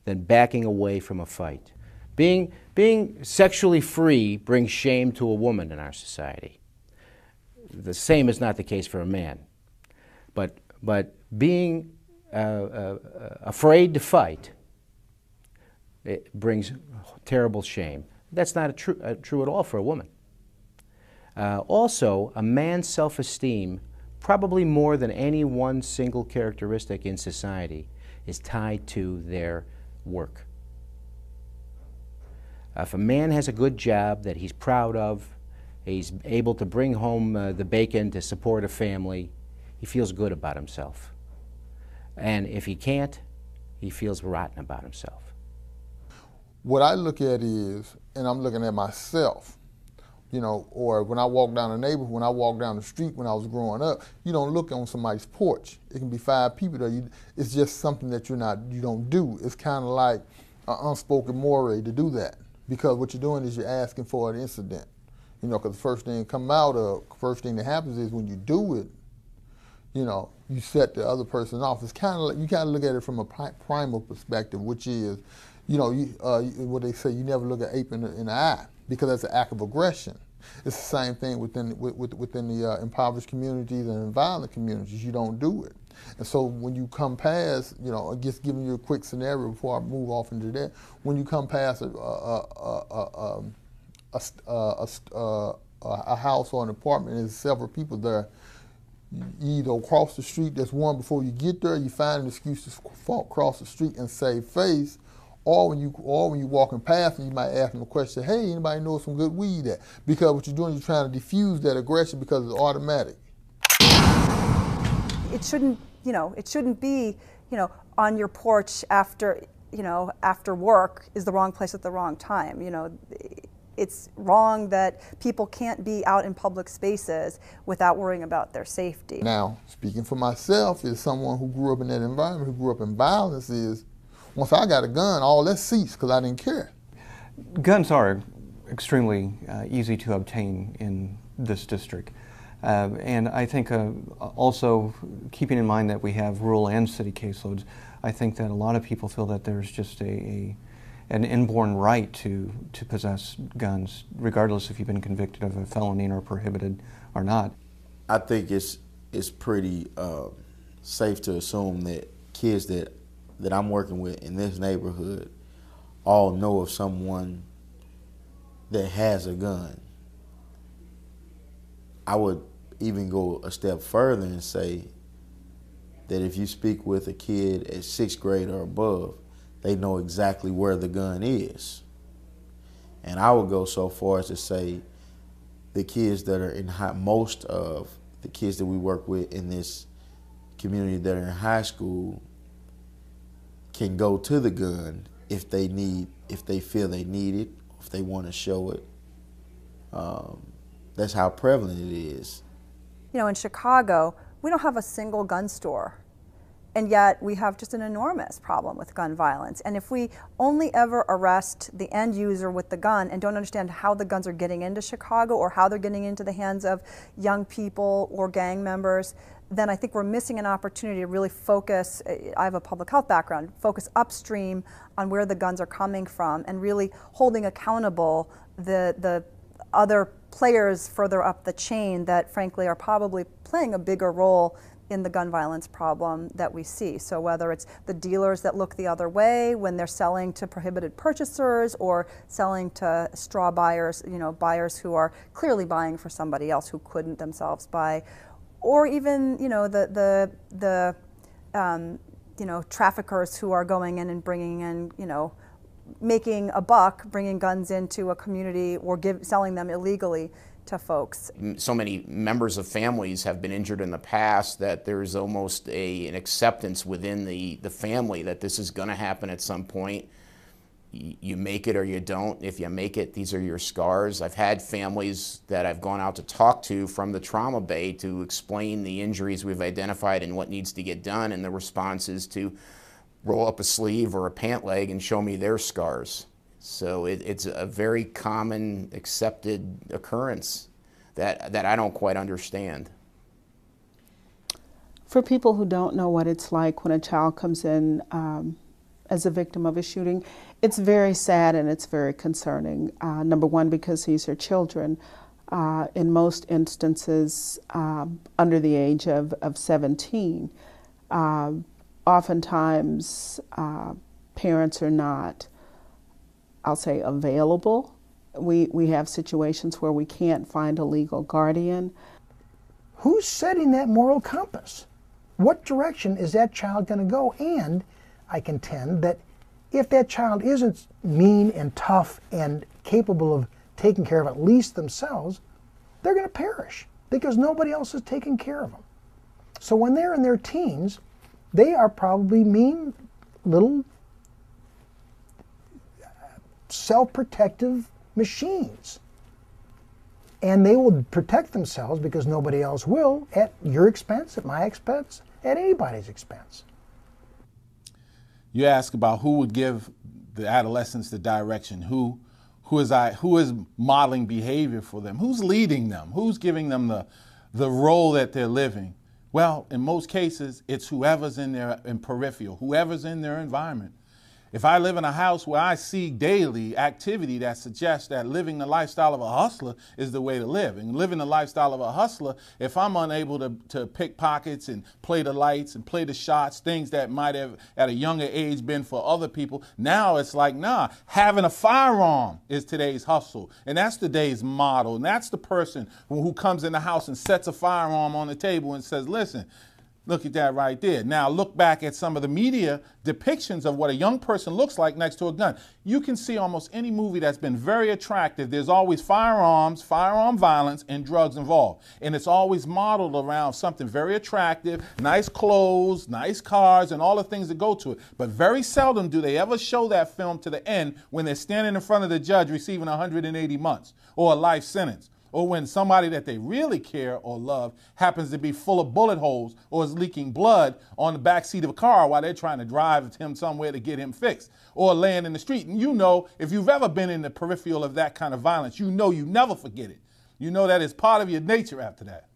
than backing away from a fight. Being sexually free brings shame to a woman in our society. The same is not the case for a man. But being afraid to fight, it brings terrible shame. That's not true at all for a woman. Also, a man's self-esteem, probably more than any one single characteristic in society, is tied to their work. If a man has a good job that he's proud of, he's able to bring home the bacon to support a family, he feels good about himself. And if he can't, he feels rotten about himself. What I look at is, and I'm looking at myself, You know, or when I walk down the neighborhood, when I walk down the street when I was growing up, you don't look on somebody's porch. It can be 5 people there. It's just something that you don't do. It's kind of like an unspoken mores to do that, because what you're doing is you're asking for an incident. You know, because the first thing that happens is when you do it, you know, you set the other person off. It's kind of like, you kind of look at it from a primal perspective, which is, you know, what they say, you never look at ape in the eye, because that's an act of aggression. It's the same thing within the impoverished communities and in violent communities. You don't do it. And so when you come past, you know, just giving you a quick scenario before I move off into that, when you come past a house or an apartment and there's several people there, you either cross the street, there's one before you get there, you find an excuse to cross the street and save face, or when you walking past and you might ask them a question, hey, anybody know some good weed at? Because what you're doing, you're trying to diffuse that aggression because it's automatic. It shouldn't, you know, it shouldn't be, you know, on your porch after, you know, after work is the wrong place at the wrong time. You know, it's wrong that people can't be out in public spaces without worrying about their safety. Now, speaking for myself, as someone who grew up in that environment, who grew up in violence, is once I got a gun, all that ceased because I didn't care. Guns are extremely easy to obtain in this district. And I think also keeping in mind that we have rural and city caseloads, I think that a lot of people feel that there's just an inborn right to possess guns, regardless if you've been convicted of a felony or prohibited or not. I think it's pretty safe to assume that kids that I'm working with in this neighborhood all know of someone that has a gun. I would even go a step further and say that if you speak with a kid at 6th grade or above, they know exactly where the gun is. And I would go so far as to say the kids that are in most of the kids that we work with in this community that are in high school can go to the gun if they feel they need it, if they want to show it. That's how prevalent it is. You know, in Chicago, we don't have a single gun store, and yet we have just an enormous problem with gun violence. And if we only ever arrest the end user with the gun and don't understand how the guns are getting into Chicago or how they're getting into the hands of young people or gang members, then I think we're missing an opportunity to really focus, I have a public health background, focus upstream on where the guns are coming from and really holding accountable the other players further up the chain that frankly are probably playing a bigger role in the gun violence problem that we see. So whether it's the dealers that look the other way when they're selling to prohibited purchasers or selling to straw buyers, you know, buyers who are clearly buying for somebody else who couldn't themselves buy, or even, you know, the traffickers who are going in and bringing in, you know, making a buck, bringing guns into a community or selling them illegally to folks. So many members of families have been injured in the past that there's almost an acceptance within the family that this is going to happen at some point. You make it or you don't. If you make it, these are your scars. I've had families that I've gone out to talk to from the trauma bay to explain the injuries we've identified and what needs to get done, and the response is to roll up a sleeve or a pant leg and show me their scars. So it's a very common accepted occurrence that I don't quite understand. For people who don't know what it's like when a child comes in as a victim of a shooting, it's very sad and it's very concerning. Number one, because these are children, in most instances under the age of 17. Oftentimes, parents are not, I'll say, available. We have situations where we can't find a legal guardian. Who's setting that moral compass? What direction is that child going to go? And I contend that if that child isn't mean and tough and capable of taking care of at least themselves, they're going to perish because nobody else is taking care of them. So when they're in their teens, they are probably mean little self-protective machines. And they will protect themselves because nobody else will, at your expense, at my expense, at anybody's expense. You ask about who would give the adolescents the direction, who is modeling behavior for them, who's leading them, who's giving them the role that they're living. Well, in most cases, it's whoever's in peripheral, whoever's in their environment. If I live in a house where I see daily activity that suggests that living the lifestyle of a hustler is the way to live, and living the lifestyle of a hustler, if I'm unable to pick pockets and play the lights and play the shots, things that might have at a younger age been for other people, now it's like, nah, having a firearm is today's hustle. And that's today's model. And that's the person who comes in the house and sets a firearm on the table and says, listen, look at that right there. Now look back at some of the media depictions of what a young person looks like next to a gun. You can see almost any movie that's been very attractive. There's always firearms, firearm violence, and drugs involved. And it's always modeled around something very attractive, nice clothes, nice cars, and all the things that go to it. But very seldom do they ever show that film to the end when they're standing in front of the judge receiving 180 months or a life sentence. Or when somebody that they really care or love happens to be full of bullet holes or is leaking blood on the back seat of a car while they're trying to drive him somewhere to get him fixed, or laying in the street. And you know, if you've ever been in the peripheral of that kind of violence, you know you never forget it. You know that is part of your nature after that.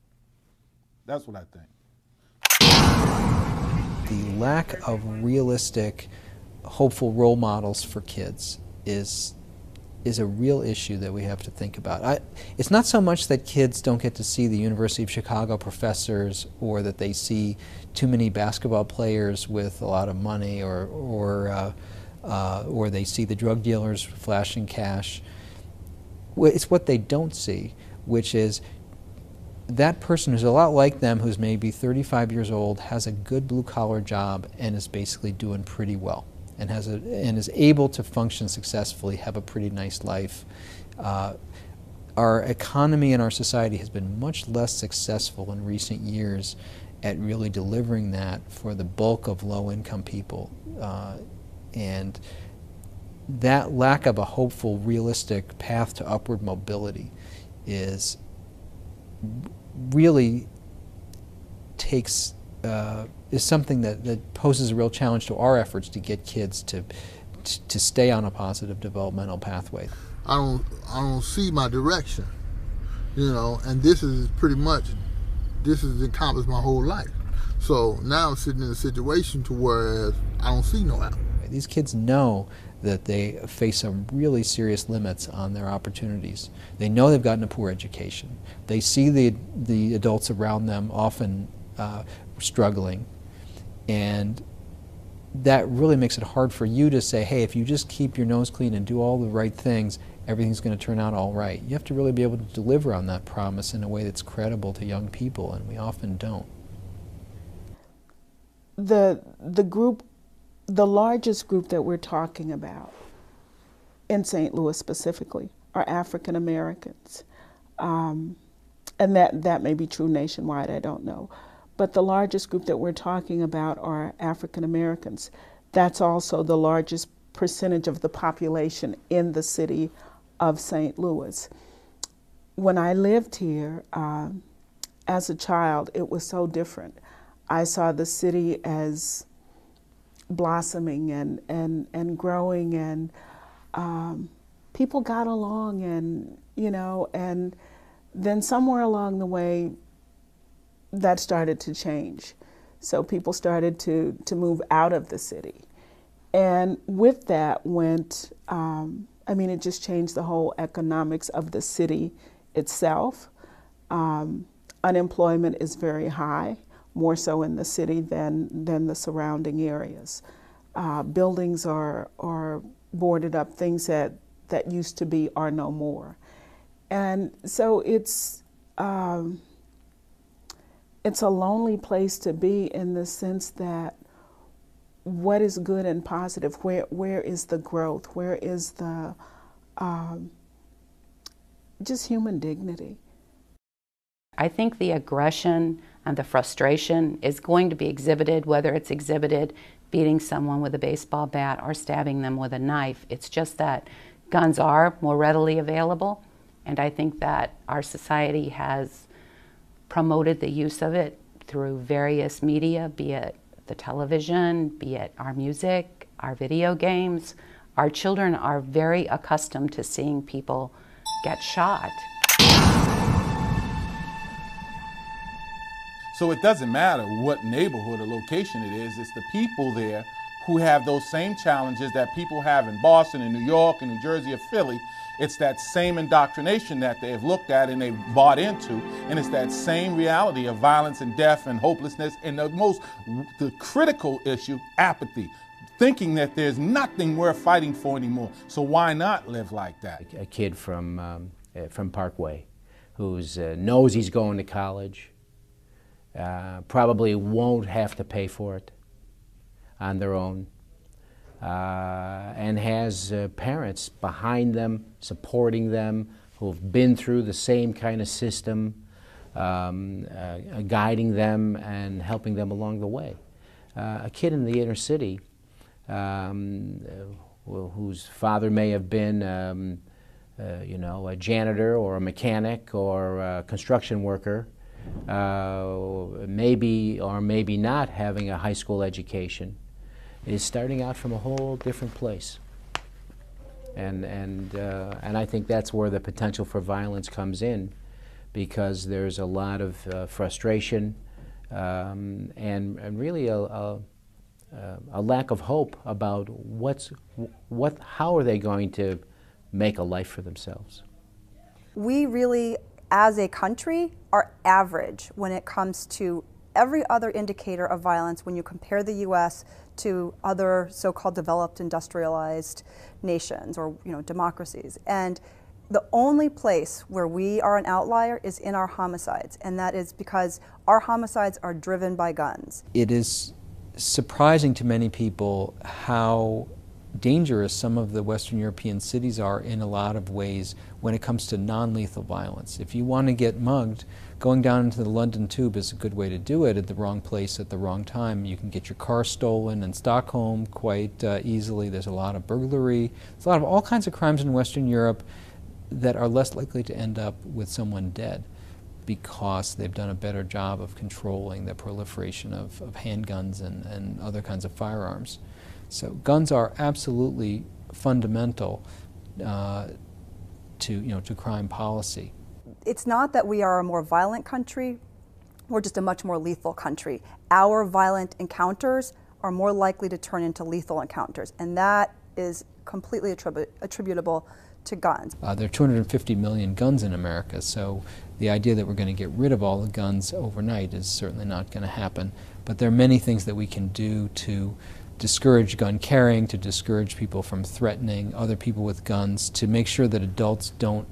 That's what I think. The lack of realistic, hopeful role models for kids is a real issue that we have to think about. It's not so much that kids don't get to see the University of Chicago professors, or that they see too many basketball players with a lot of money, or they see the drug dealers flashing cash. It's what they don't see, which is that person who's a lot like them, who's maybe 35 years old, has a good blue-collar job and is basically doing pretty well, and is able to function successfully, have a pretty nice life. Our economy and our society has been much less successful in recent years at really delivering that for the bulk of low-income people. And that lack of a hopeful, realistic path to upward mobility is really is something that poses a real challenge to our efforts to get kids to stay on a positive developmental pathway. I don't see my direction, you know, and this has encompassed my whole life. So now I'm sitting in a situation to where I don't see no out. These kids know that they face some really serious limits on their opportunities. They know they've gotten a poor education. They see the adults around them often struggling, and that really makes it hard for you to say, hey, if you just keep your nose clean and do all the right things, everything's going to turn out all right. You have to really be able to deliver on that promise in a way that's credible to young people, and we often don't. The largest group that we're talking about in St. Louis specifically are African Americans. And that may be true nationwide, I don't know. But the largest group that we're talking about are African Americans. That's also the largest percentage of the population in the city of St. Louis. When I lived here as a child, it was so different. I saw the city as blossoming and growing, and people got along, and and then somewhere along the way that started to change. So people started to move out of the city, and with that went it just changed the whole economics of the city itself. Unemployment is very high, more so in the city than the surrounding areas. Buildings are boarded up. Things that used to be are no more. And so it's a lonely place to be, in the sense that what is good and positive? Where is the growth? Where is the just human dignity? I think the aggression and the frustration is going to be exhibited, whether it's exhibited beating someone with a baseball bat or stabbing them with a knife. It's just that guns are more readily available, And I think that our society has promoted the use of it through various media, be it the television, be it our music, our video games. Our children are very accustomed to seeing people get shot. So it doesn't matter what neighborhood or location it is, it's the people there who have those same challenges that people have in Boston and New York and New Jersey or Philly. It's that same indoctrination that they've looked at and they've bought into, and it's that same reality of violence and death and hopelessness, and the critical issue, apathy, thinking that there's nothing worth fighting for anymore. So why not live like that? A kid from Parkway who knows he's going to college, probably won't have to pay for it on their own, and has parents behind them, supporting them, who've been through the same kind of system, guiding them and helping them along the way. A kid in the inner city whose father may have been you know, a janitor or a mechanic or a construction worker, maybe or maybe not having a high school education, is starting out from a whole different place. And I think that's where the potential for violence comes in, because there's a lot of frustration and really a lack of hope about how are they going to make a life for themselves. We really, as a country, are average when it comes to every other indicator of violence when you compare the U.S. to other so-called developed industrialized nations or democracies. And the only place where we are an outlier is in our homicides, and that is because our homicides are driven by guns. It is surprising to many people how dangerous some of the Western European cities are in a lot of ways when it comes to non-lethal violence. If you want to get mugged, going down into the London Tube is a good way to do it at the wrong place at the wrong time. You can get your car stolen in Stockholm quite easily. There's a lot of burglary. There's a lot of all kinds of crimes in Western Europe that are less likely to end up with someone dead because they've done a better job of controlling the proliferation of handguns and other kinds of firearms. So guns are absolutely fundamental to crime policy. It's not that we are a more violent country, we're just a much more lethal country. Our violent encounters are more likely to turn into lethal encounters, and that is completely attributable to guns. There are 250 million guns in America, so the idea that we're going to get rid of all the guns overnight is certainly not going to happen. But there are many things that we can do to discourage gun carrying, to discourage people from threatening other people with guns, to make sure that adults don't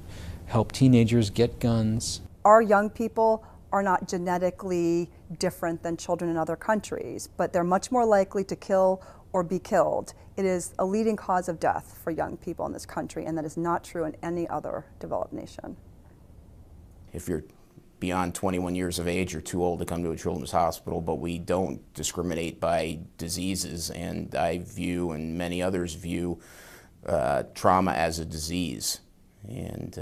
help teenagers get guns. Our young people are not genetically different than children in other countries, but they're much more likely to kill or be killed. It is a leading cause of death for young people in this country, and that is not true in any other developed nation. If you're beyond 21 years of age, you're too old to come to a children's hospital, but we don't discriminate by diseases, and I view, and many others view, trauma as a disease. And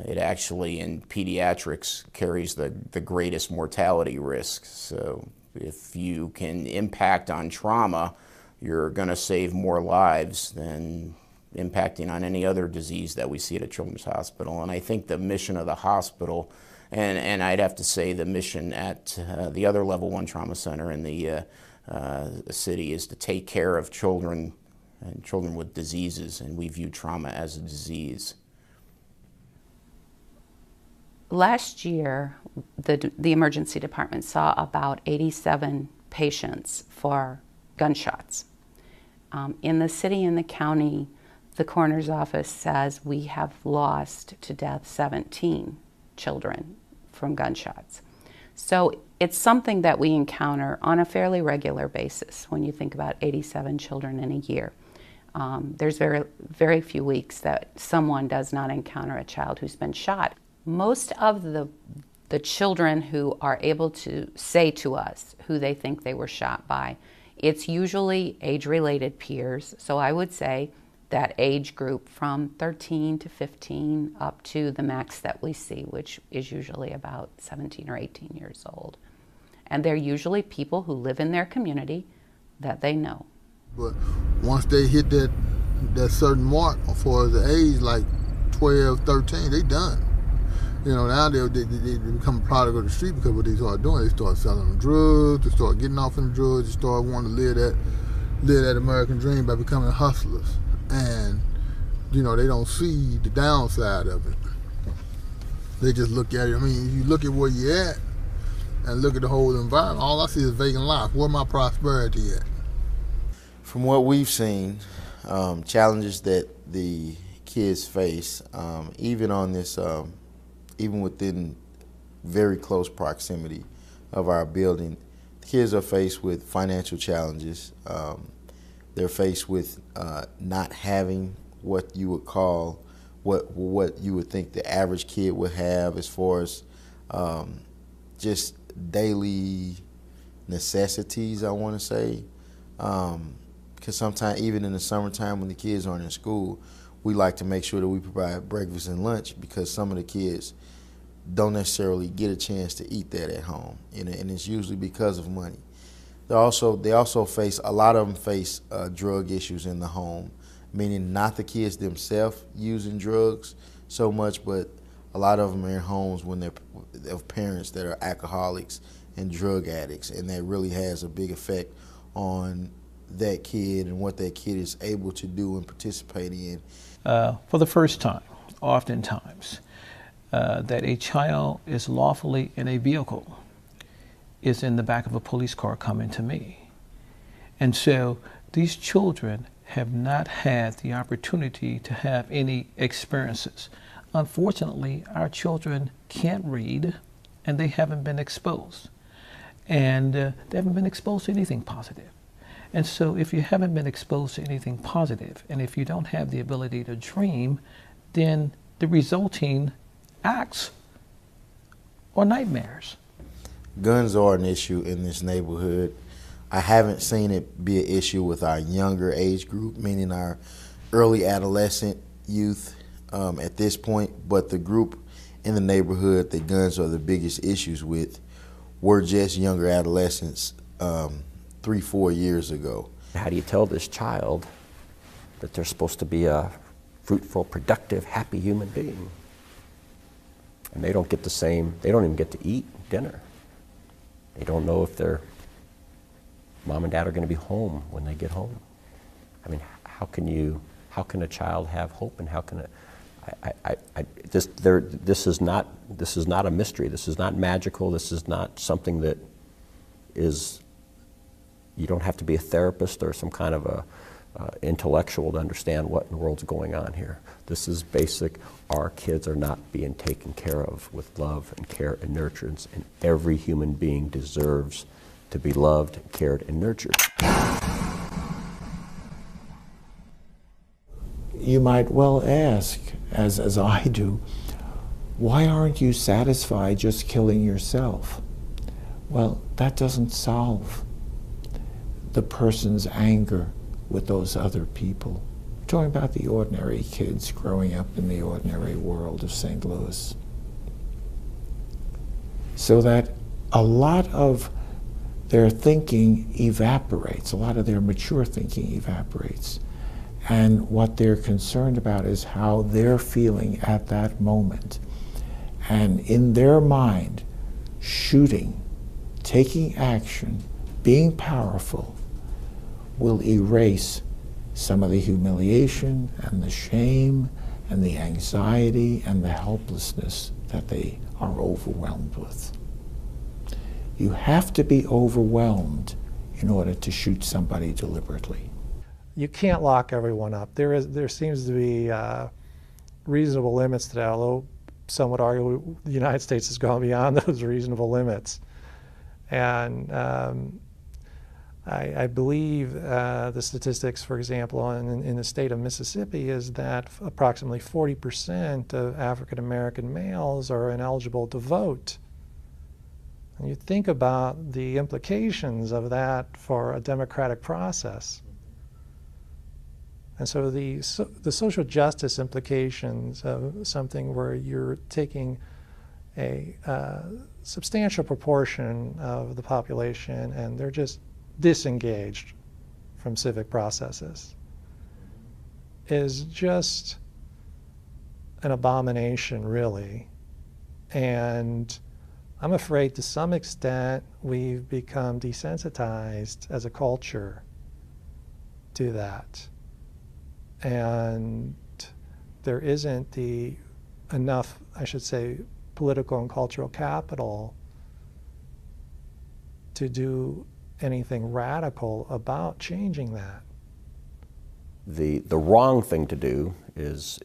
it actually, in pediatrics, carries the greatest mortality risk. So if you can impact on trauma, you're going to save more lives than impacting on any other disease that we see at a children's hospital. And I think the mission of the hospital, and I'd have to say the mission at the other Level 1 Trauma Center in the city, is to take care of children and children with diseases, and we view trauma as a disease. Last year, the emergency department saw about 87 patients for gunshots. In the city and the county, the coroner's office says we have lost to death 17 children from gunshots. So it's something that we encounter on a fairly regular basis when you think about 87 children in a year. There's very few weeks that someone does not encounter a child who's been shot. Most of the children who are able to say to us who they think they were shot by, it's usually age-related peers. So I would say that age group from 13 to 15 up to the max that we see, which is usually about 17 or 18 years old. And they're usually people who live in their community that they know. But once they hit that certain mark as far as the age, like 12, 13, they done. You know, now they become a product of the street because what they start doing, they start selling them drugs, they start getting off on the drugs, they start wanting to live that American dream by becoming hustlers. And, you know, they don't see the downside of it. They just look at it. I mean, if you look at where you're at and look at the whole environment, all I see is vacant lots. Where my prosperity at? From what we've seen, challenges that the kids face, even on this, even within very close proximity of our building, the kids are faced with financial challenges. They're faced with not having what you would call, what you would think the average kid would have as far as just daily necessities, I want to say. Because sometimes, even in the summertime when the kids aren't in school, we like to make sure that we provide breakfast and lunch because some of the kids don't necessarily get a chance to eat that at home, and it's usually because of money. They also face, a lot of them face drug issues in the home, meaning not the kids themselves using drugs so much, but a lot of them are in homes when they're of parents that are alcoholics and drug addicts, and that really has a big effect on that kid and what that kid is able to do and participate in. For the first time, oftentimes, that a child is lawfully in a vehicle is in the back of a police car coming to me. And so these children have not had the opportunity to have any experiences. Unfortunately, our children can't read and they haven't been exposed. And they haven't been exposed to anything positive. And so if you haven't been exposed to anything positive, and if you don't have the ability to dream, then the resulting acts are nightmares. Guns are an issue in this neighborhood. I haven't seen it be an issue with our younger age group, meaning our early adolescent youth at this point, but the group in the neighborhood that guns are the biggest issues with were just younger adolescents 3-4 years ago. How do you tell this child that they're supposed to be a fruitful, productive, happy human being? And they don't get the same, they don't even get to eat dinner. They don't know if their mom and dad are going to be home when they get home. I mean, how can a child have hope, and how can this is not a mystery. This is not magical. This is not something that is, you don't have to be a therapist or some kind of a intellectual to understand what in the world's going on here. This is basic. Our kids are not being taken care of with love and care and nurturance, and every human being deserves to be loved, cared, and nurtured. You might well ask, as I do, why aren't you satisfied just killing yourself? Well, that doesn't solve the person's anger with those other people. We're talking about the ordinary kids growing up in the ordinary world of St. Louis. So that a lot of their thinking evaporates, a lot of their mature thinking evaporates. And what they're concerned about is how they're feeling at that moment. And in their mind, shooting, taking action, being powerful, will erase some of the humiliation and the shame and the anxiety and the helplessness that they are overwhelmed with. You have to be overwhelmed in order to shoot somebody deliberately. You can't lock everyone up. There seems to be reasonable limits to that, although some would argue the United States has gone beyond those reasonable limits. And I believe the statistics, for example, in the state of Mississippi is that approximately 40% of African American males are ineligible to vote. And you think about the implications of that for a democratic process. And so the social justice implications of something where you're taking a substantial proportion of the population and they're just disengaged from civic processes is just an abomination, really. And I'm afraid to some extent we've become desensitized as a culture to that. And there isn't enough, I should say, political and cultural capital to do anything radical about changing that. The wrong thing to do is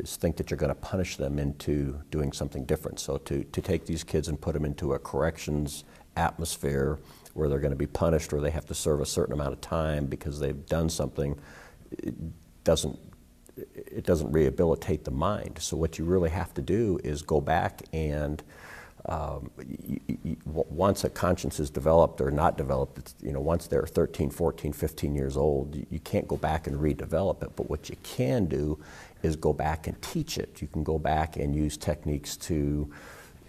think that you're going to punish them into doing something different. So to take these kids and put them into a corrections atmosphere where they're going to be punished or they have to serve a certain amount of time because they've done something, it doesn't rehabilitate the mind. So what you really have to do is go back and once a conscience is developed or not developed, it's, once they're 13, 14, 15 years old, you can't go back and redevelop it. But what you can do is go back and teach it. You can go back and use techniques to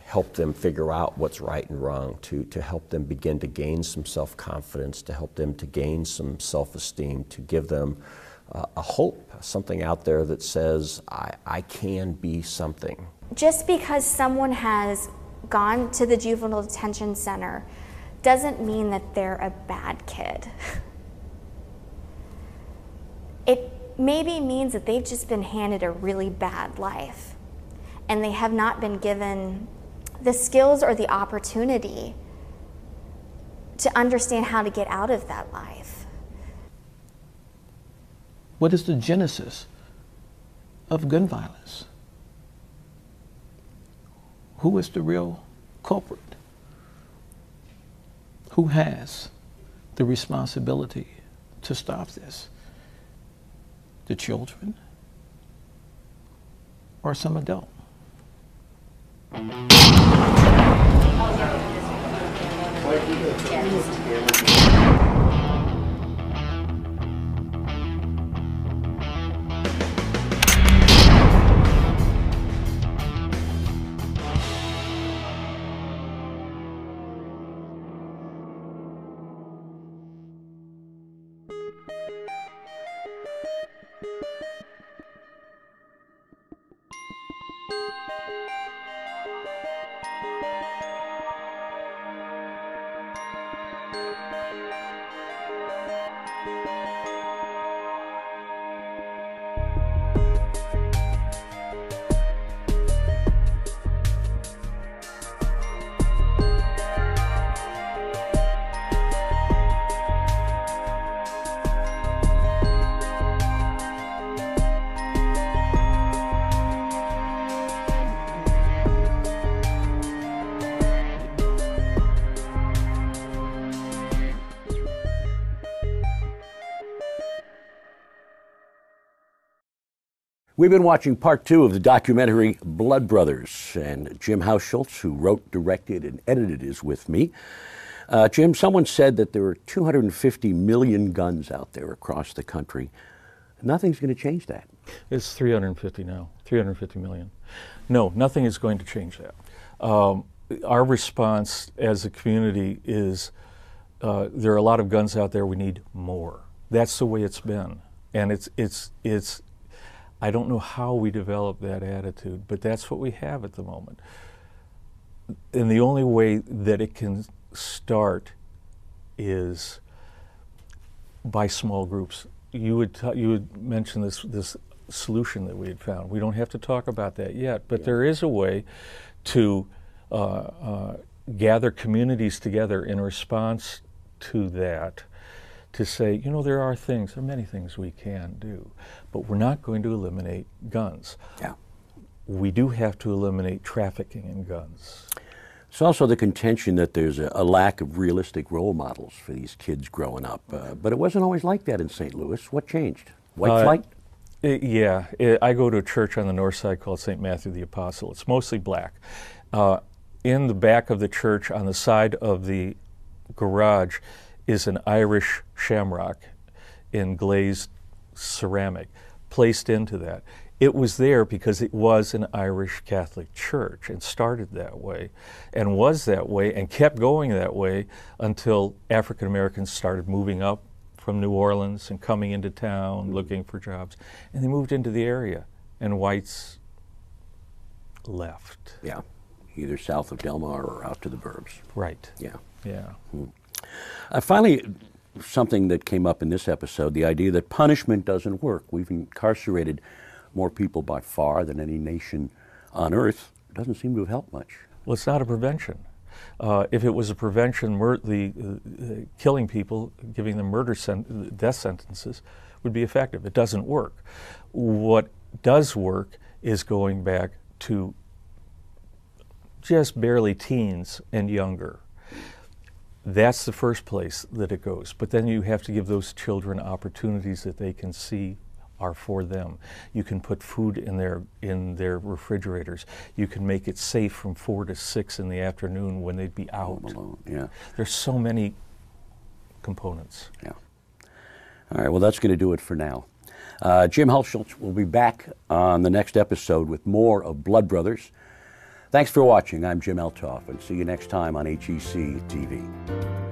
help them figure out what's right and wrong, to help them begin to gain some self-confidence, to help them to gain some self-esteem, to give them a hope, something out there that says, I can be something. Just because someone has gone to the juvenile detention center doesn't mean that they're a bad kid. It maybe means that they've just been handed a really bad life and they have not been given the skills or the opportunity to understand how to get out of that life. What is the genesis of gun violence? Who is the real culprit? Who has the responsibility to stop this? The children or some adult? We've been watching part 2 of the documentary Blood Brothers, and Jim Hausschultz, who wrote, directed, and edited, is with me. Jim, someone said that there are 250 million guns out there across the country. Nothing's going to change that. It's 350 now, 350 million. No, nothing is going to change that. Our response as a community is there are a lot of guns out there, we need more. That's the way it's been. And it's I don't know how we develop that attitude, but that's what we have at the moment. And the only way that it can start is by small groups. You would mention this solution that we had found. We don't have to talk about that yet, but there is a way to gather communities together in response to that, to say, there are many things we can do, but we're not going to eliminate guns. Yeah. We do have to eliminate trafficking in guns. It's also the contention that there's a lack of realistic role models for these kids growing up, but it wasn't always like that in St. Louis. What changed? White flight? I go to a church on the north side called St. Matthew the Apostle. It's mostly black. In the back of the church, on the side of the garage, is an Irish shamrock in glazed ceramic placed into that. It was there because it was an Irish Catholic church and started that way and was that way and kept going that way until African Americans started moving up from New Orleans and coming into town looking for jobs. And they moved into the area and whites left. Yeah, either south of Del Mar or out to the burbs. Right. Yeah. Yeah. Finally, something that came up in this episode, the idea that punishment doesn't work. We've incarcerated more people by far than any nation on earth. It doesn't seem to have helped much. Well, it's not a prevention. If it was a prevention, killing people, giving them death sentences would be effective. It doesn't work. What does work is going back to just barely teens and younger. That's the first place that it goes. But then you have to give those children opportunities that they can see are for them. You can put food in their refrigerators. You can make it safe from 4 to 6 in the afternoon when they'd be out. Yeah. There's so many components. Yeah. All right, well, that's going to do it for now. Jim Hulsholt will be back on the next episode with more of Blood Brothers. Thanks for watching. I'm Jim Eltoff, and see you next time on HEC TV.